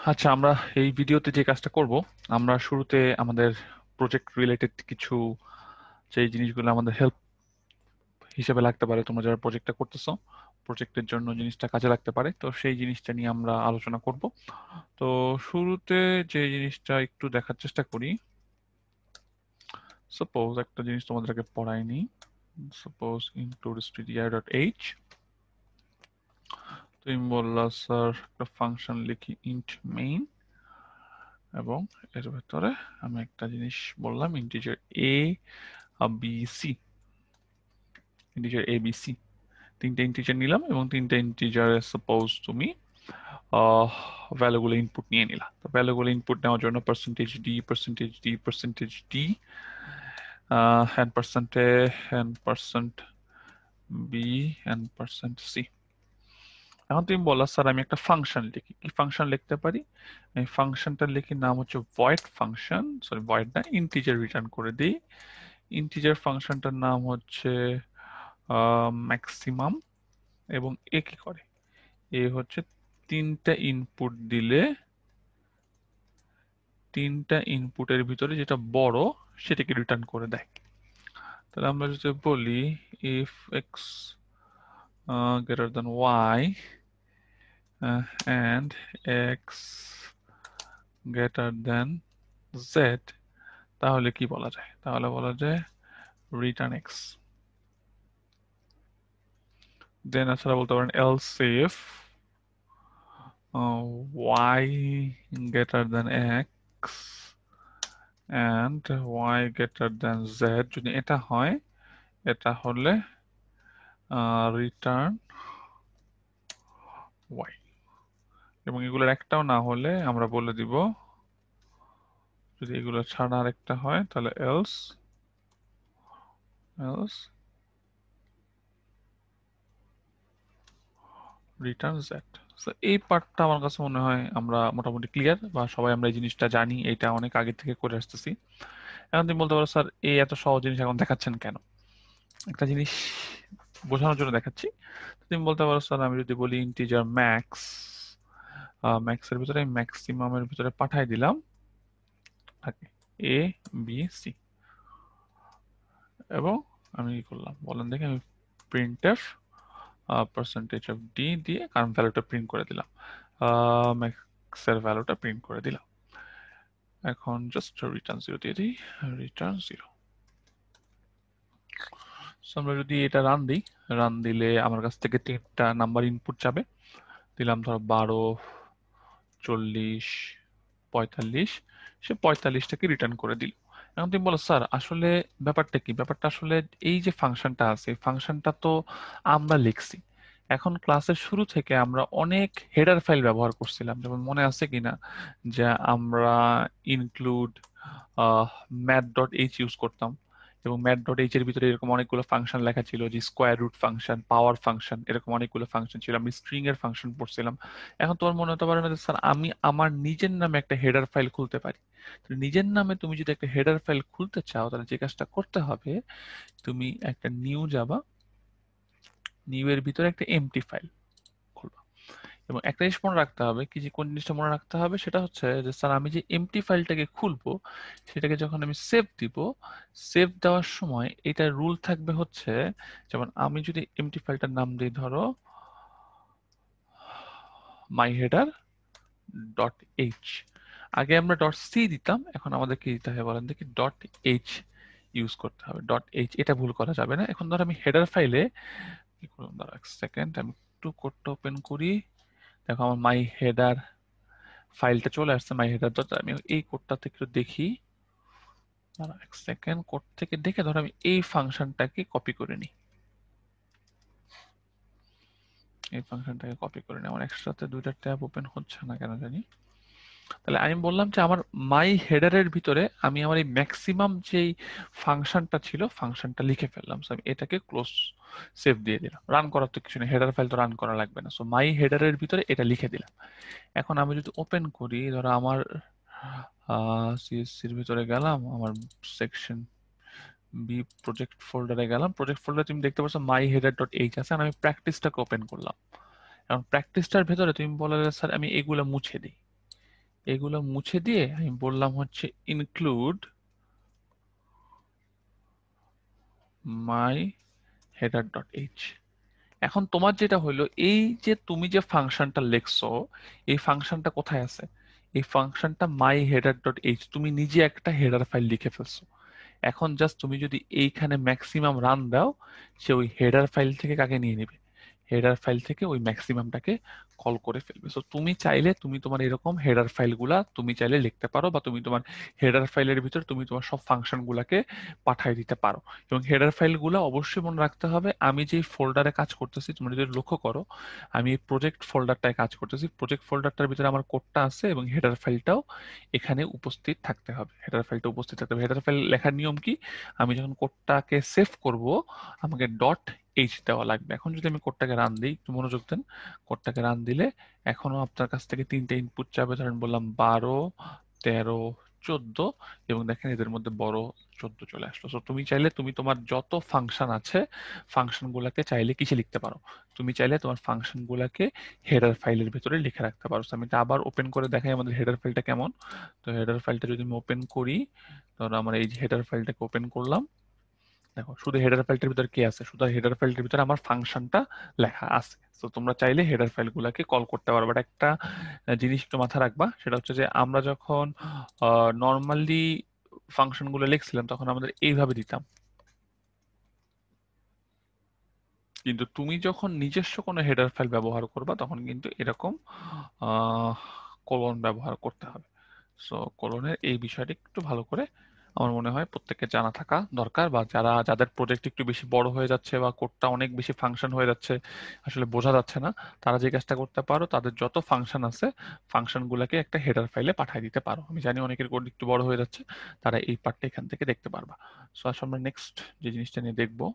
আচ্ছা, আমরা এই ভিডিওতে যে কাজটা করব, আমরা শুরুতে আমাদের প্রজেক্ট রিলেটেড কিছু যে জিনিসগুলো আমাদের হেল্প হিসেবে লাগতে পারে, তোমরা যারা প্রজেক্টটা করতেছো, প্রজেক্টের জন্য জিনিসটা কাজে লাগতে পারে, তো সেই জিনিসটা নিয়ে আমরা আলোচনা করব। তো শুরুতে যে জিনিসটা একটু দেখার চেষ্টা করি, সাপোজ একটা জিনিস তোমাদেরকে পড়াইনি, সাপোজ ইনটু stdio.h, তুমি বললা স্যার একটা ফাংশন লিখি ইন্ট মেইন, এবং এর ভেতরে আমি একটা জিনিস বললাম integer A B C, integer A B C, তিনটে ইন্টিজার নিলাম এবং তিনটে ইন্টিজারে সাপোজ তুমি ভ্যালুগুলো ইনপুট নিয়ে নিলা। তো ভ্যালুগুলো ইনপুট নেওয়ার জন্য percentage D, percentage D, percentage D, and percent and percent B and percent C. এখন তুমি বললা স্যার আমি একটা ফাংশন লিখি, কি ফাংশন লিখতে পারি? এই ফাংশনটা লিখি, নাম হচ্ছে ভয়েড ফাংশন, সরি ভয়েড না, ইন্টিজার রিটার্ন করে দিই। ইন্টিজার ফাংশনটার নাম হচ্ছে ম্যাক্সিমাম, এবং এ কি করে, এ হচ্ছে তিনটা ইনপুট দিলে তিনটা ইনপুটের ভিতরে যেটা বড় সেটাকে রিটার্ন করে দেয়। তাহলে আমরা যদি বলি if x greater than y and x greater than z, তাহলে কি বলা যায়? তাহলে বলা যায় return x। দেন এছাড়া বলতে পারেন else if y greater than x and y greater than z, যদি এটা হয়, এটা হলে return y, এবং এগুলোর একটাও না হলে আমরা বলে দিব, যদি এগুলো ছাড়া আরেকটা হয় তাহলে else রিটার্ন জেড। এই পার্টটা আমার কাছে মনে হয় আমরা মোটামুটি ক্লিয়ার, বা সবাই আমরা এই জিনিসটা জানি, এটা অনেক আগে থেকে করে আসতেছি। এখন তুমি বলতে পারো স্যার এই এত সহজ জিনিস এখন দেখাচ্ছেন কেন? একটা জিনিস বোঝানোর জন্য দেখাচ্ছি। তুমি বলতে পারো স্যার আমি যদি বলি ইন্টিজার ম্যাক্স, ম্যাক্সের ভিতরে ম্যাক্সিমামের ভিতরে পাঠাই দিলাম থাকে এ বি সি, এবং আমি কি করলাম বলেন দেখি, আমি প্রিন্টএফ পার্সেন্টেজ অফ ডি দিয়ে কারণ ভ্যালুটা প্রিন্ট করে দিলাম, ম্যাক্সের ভ্যালুটা প্রিন্ট করে দিলাম। এখন জাস্ট রিটার্ন জিরো দিয়ে দিই, রিটার্ন জিরো। আমরা যদি এটা রান দিই, রান দিলে আমার কাছ থেকে তিনটা নাম্বার ইনপুট যাবে, দিলাম ধরো 12, 40, 45, সে 45টাকে রিটার্ন করে দিল। এখন তুমি বলো স্যার আসলে ব্যাপারটা কি? ব্যাপারটা আসলে এই যে ফাংশনটা আছে, ফাংশনটা তো আমরা লিখছি। এখন ক্লাসের শুরু থেকে আমরা অনেক হেডার ফাইল ব্যবহার করছিলাম, যেমন মনে আছে কিনা যে আমরা ইনক্লুড ম্যাথ.h ইউজ করতাম, এবং ম্যাথ.h এর ভিতরে এরকম অনেকগুলো ফাংশন লেখা ছিল, যে square root function, power function, এরকম অনেকগুলো ফাংশন ছিল, আমি স্ট্রিং এর ফাংশন পড়ছিলাম। এখন তোমার মনে হতে পারে না যে স্যার আমি আমার নিজের নামে একটা হেডার ফাইল খুলতে পারি। তো নিজের নামে তুমি যদি একটা হেডার ফাইল খুলতে চাও, তাহলে যে কাজটা করতে হবে, তুমি একটা নিউ যাবা, নিউ এর ভিতরে একটা এমটি ফাইল খুলবা, এবং একটা জিনিস মনে রাখতে হবে, কি যে কোন জিনিসটা মনে রাখতে হবে, সেটা হচ্ছে যে স্যার আমি যে এমটি ফাইলটাকে খুলবো, সেটাকে যখন আমি সেভ দিব, সেভ দেওয়ার সময় এটা রুল থাকবে হচ্ছে, যেমন আমি যদি এমটি ফাইলটার নাম দিই ধরো মাই হেডার ডট এইচ, আগে আমরা ডট সি দিতাম, এখন আমাদের কি দিতে হবে বলেন দেখি, ডট এইচ ইউজ করতে হবে, ডট এইচ, এটা ভুল করা যাবে না। এখন ধর আমি হেডার ফাইলে কি করলাম, দাঁড়া এক সেকেন্ড, আমি একটু কোডটা ওপেন করি, দেখো আমার মাই হেডার ফাইলটা চলে আসছে, মাই হেডার ডট, আমি এই কোডটাতে একটু দেখি, দাঁড়া এক সেকেন্ড, কোড থেকে দেখে ধর আমি এই ফাংশনটাকে কপি করে নিই, এই ফাংশনটাকে কপি করে নিই, আমার একসাথে দুইটা ট্যাব ওপেন হচ্ছে না কেন জানি। তাহলে আমি বললাম যে আমার মাই হেডারের ভিতরে আমি আমার এই ম্যাক্সিমাম যেই ফাংশনটা ছিল, ফাংশনটা লিখে ফেললাম। সো আমি এটাকে ক্লোজ, সেভ দিয়ে দিলাম, রান করার তো কিছু নেই, হেডার ফাইল তো রান করা লাগবে না। সো মাই হেডারের ভিতরে এটা লিখে দিলাম। এখন আমি যদি ওপেন করি, ধরো আমার সিএসসির ভিতরে গেলাম, আমার সেকশন বি প্রজেক্ট ফোল্ডারে গেলাম, প্রজেক্ট ফোল্ডারে তুমি দেখতে পাচ্ছ মাই হেডার ডট এইচ আছে, আর আমি প্র্যাকটিসটাকে ওপেন করলাম। এখন প্র্যাকটিসটার ভেতরে তুমি বলে স্যার আমি এগুলো মুছে দিই, এগুলো মুছে দিয়ে আমি বললাম হচ্ছে ইনক্লুড মাই হেডার ডট এইচ। এখন তোমার যেটা হলো, এই যে তুমি যে ফাংশনটা লিখছো, এই ফাংশনটা কোথায় আছে? এই ফাংশনটা মাই হেডার ডট এইচ, তুমি নিজে একটা হেডার ফাইল লিখে ফেলছো। এখন জাস্ট তুমি যদি এইখানে ম্যাক্সিমাম রান দাও, সে ওই হেডার ফাইল থেকে কাকে নিয়ে নেবে? হেডার ফাইল থেকে ওই ম্যাক্সিমামটাকে কল করে ফেলবে। সো তুমি চাইলে তুমি তোমার এরকম হেডার ফাইলগুলা তুমি চাইলে লিখতে পারো, বা তুমি তোমার হেডার ফাইলের ভিতর তুমি তোমার সব ফাংশনগুলোকে পাঠিয়ে দিতে পারো। এবং হেডার ফাইলগুলো অবশ্যই মনে রাখতে হবে, আমি যে ফোল্ডারে কাজ করতেছি, তুমি যদি লক্ষ্য করো, আমি এই প্রজেক্ট ফোল্ডারটায় কাজ করতেছি। প্রজেক্ট ফোল্ডারটার ভিতরে আমার কোডটা আছে এবং হেডার ফাইলটাও এখানে উপস্থিত থাকতে হবে। হেডার ফাইলটা উপস্থিত থাকতে হবে। হেডার ফাইল লেখার নিয়ম কি? আমি যখন কোডটাকে সেভ করব, আমাকে ডট এইচ দেওয়া লাগবে। এখন যদি আমি কোডটাকে রান দিই, একটু মনোযোগ দেন। কোডটাকে রান দিলে এখনো আপনার কাছ থেকে তিনটে ইনপুট চাবে, ধরেন বললাম 12, 13, 14, এবং দেখেন এদের মধ্যে বড় 14 চলে আসলো। তো তুমি চাইলে তুমি তোমার যত ফাংশন আছে, ফাংশন গুলাকে চাইলে কিসে লিখতে পারো? তুমি চাইলে তোমার ফাংশন গুলাকে হেডার ফাইলের ভিতরে লিখে রাখতে পারো। তো আমি এটা আবার ওপেন করে দেখাই আমাদের হেডার ফাইলটা কেমন। তো হেডার ফাইলটা যদি আমি ওপেন করি, ধরো আমার এই যে হেডার ফাইলটাকে ওপেন করলাম, দেখো শুধু হেডার ফাইলটার ভিতরে কি আছে? শুধু হেডার ফাইলটার ভিতরে আমার ফাংশনটা লেখা আছে। তো তোমরা চাইলে হেডার ফাইলগুলোকে কল করতে পারো। বাট একটা জিনিস একটু মাথায় রাখবা, সেটা হচ্ছে যে আমরা যখন নর্মালি ফাংশনগুলো লিখছিলাম তখন আমাদের এইভাবে দিতাম, কিন্তু তুমি যখন নিজস্ব কোনো হেডার ফাইল ব্যবহার করবা তখন কিন্তু এরকম কোলন ব্যবহার করতে হবে। সো কোলনের এই বিষয়টা একটু ভালো করে আমার মনে হয় প্রত্যেকের জানা থাকা দরকার, বা যাদের প্রজেক্ট একটু বেশি বড় হয়ে যাচ্ছে বা কোডটা অনেক বেশি ফাংশন হয়ে যাচ্ছে, আসলে বোঝা যাচ্ছে না, তারা যে কাজটা করতে পারো, তাদের যত ফাংশন আছে ফাংশনগুলোকে একটা হেডার ফাইলে পাঠিয়ে দিতে পারো। আমি জানি অনেকের কোড একটু বড় হয়ে যাচ্ছে, তারা এই পার্টটা এখান থেকে দেখতে পারবা। সো আসলে আমরা নেক্সট যে জিনিসটা নিয়ে দেখবো,